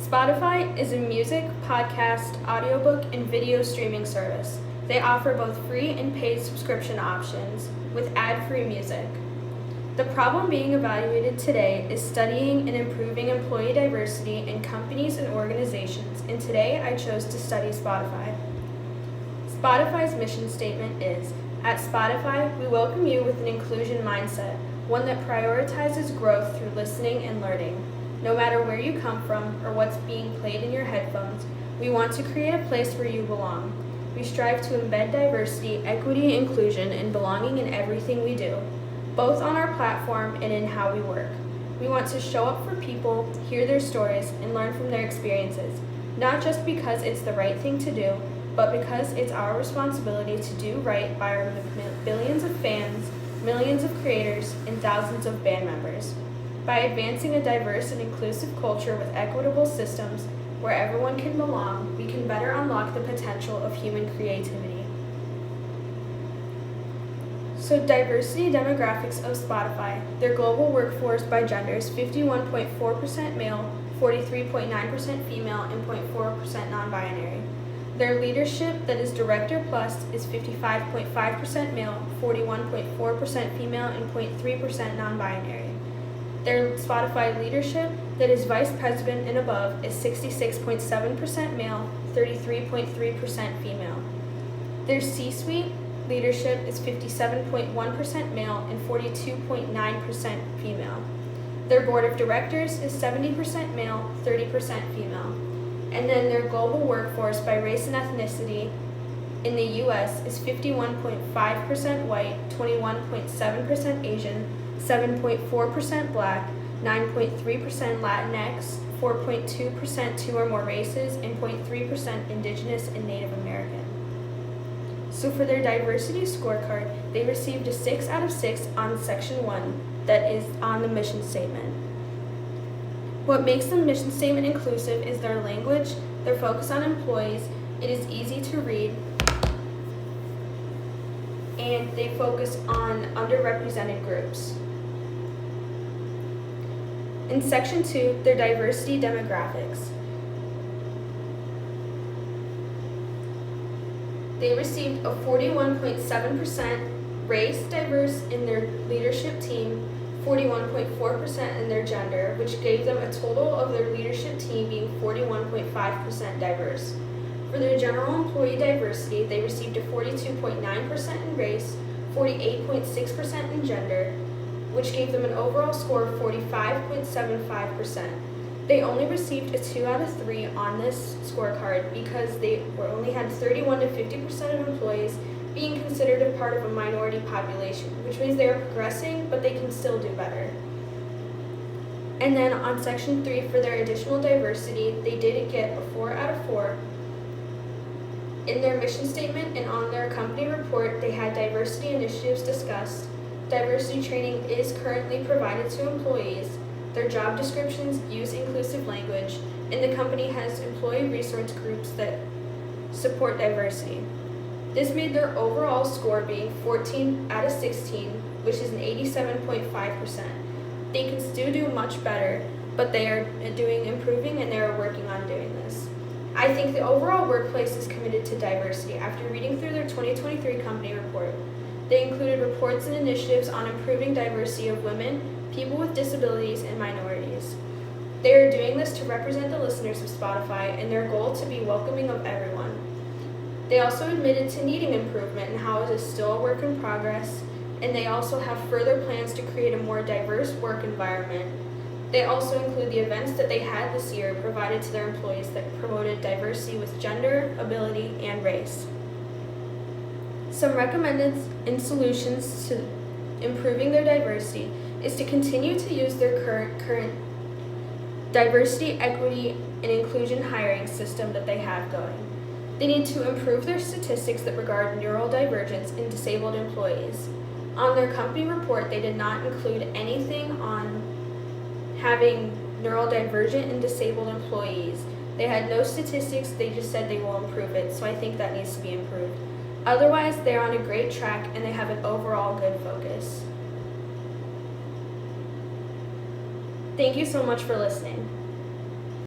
Spotify is a music, podcast, audiobook, and video streaming service. They offer both free and paid subscription options with ad-free music. The problem being evaluated today is studying and improving employee diversity in companies and organizations, and today I chose to study Spotify. Spotify's mission statement is, "At Spotify, we welcome you with an inclusion mindset, one that prioritizes growth through listening and learning. No matter where you come from or what's being played in your headphones, we want to create a place where you belong. We strive to embed diversity, equity, inclusion, and belonging in everything we do, both on our platform and in how we work. We want to show up for people, hear their stories, and learn from their experiences, not just because it's the right thing to do, but because it's our responsibility to do right by our billions of fans, millions of creators, and thousands of band members. By advancing a diverse and inclusive culture with equitable systems where everyone can belong, we can better unlock the potential of human creativity." So diversity demographics of Spotify. Their global workforce by gender is 51.4% male, 43.9% female, and 0.4% non-binary. Their leadership, that is Director Plus, is 55.5% male, 41.4% female, and 0.3% non-binary. Their Spotify leadership, that is Vice President and above, is 66.7% male, 33.3% female. Their C-suite leadership is 57.1% male and 42.9% female. Their board of directors is 70% male, 30% female. And then their global workforce by race and ethnicity in the U.S. is 51.5% white, 21.7% Asian, 7.4% Black, 9.3% Latinx, 4.2% two or more races, and 0.3% Indigenous and Native American. So for their diversity scorecard, they received a 6 out of 6 on section 1, that is on the mission statement. What makes the mission statement inclusive is their language, their focus on employees, it is easy to read, and they focus on underrepresented groups. In section 2, their diversity demographics. They received a 41.7% race diverse in their leadership team, 41.4% in their gender, which gave them a total of their leadership team being 41.5% diverse. For their general employee diversity, they received a 42.9% in race, 48.6% in gender, which gave them an overall score of 45.75%. They only received a 2 out of 3 on this scorecard because they only had 31 to 50% of employees being considered a part of a minority population, which means they are progressing, but they can still do better. And then on section 3, for their additional diversity, they did get a 4 out of 4. In their mission statement and on their company report, they had diversity initiatives discussed. Diversity training is currently provided to employees. Their job descriptions use inclusive language, and the company has employee resource groups that support diversity. This made their overall score being 14 out of 16, which is an 87.5%. They can still do much better, but they are improving and they are working on doing this. I think the overall workplace is committed to diversity after reading through their 2023 company report. They included reports and initiatives on improving diversity of women, people with disabilities, and minorities. They are doing this to represent the listeners of Spotify and their goal to be welcoming of everyone. They also admitted to needing improvement and how it is still a work in progress, and they also have further plans to create a more diverse work environment. They also include the events that they had this year provided to their employees that promoted diversity with gender, ability, and race. Some recommended solutions to improving their diversity is to continue to use their current diversity, equity, and inclusion hiring system that they have going. They need to improve their statistics that regard neurodivergence in disabled employees. On their company report, they did not include anything on having neurodivergent and disabled employees. They had no statistics, they just said they will improve it, so I think that needs to be improved. Otherwise, they're on a great track and they have an overall good focus. Thank you so much for listening.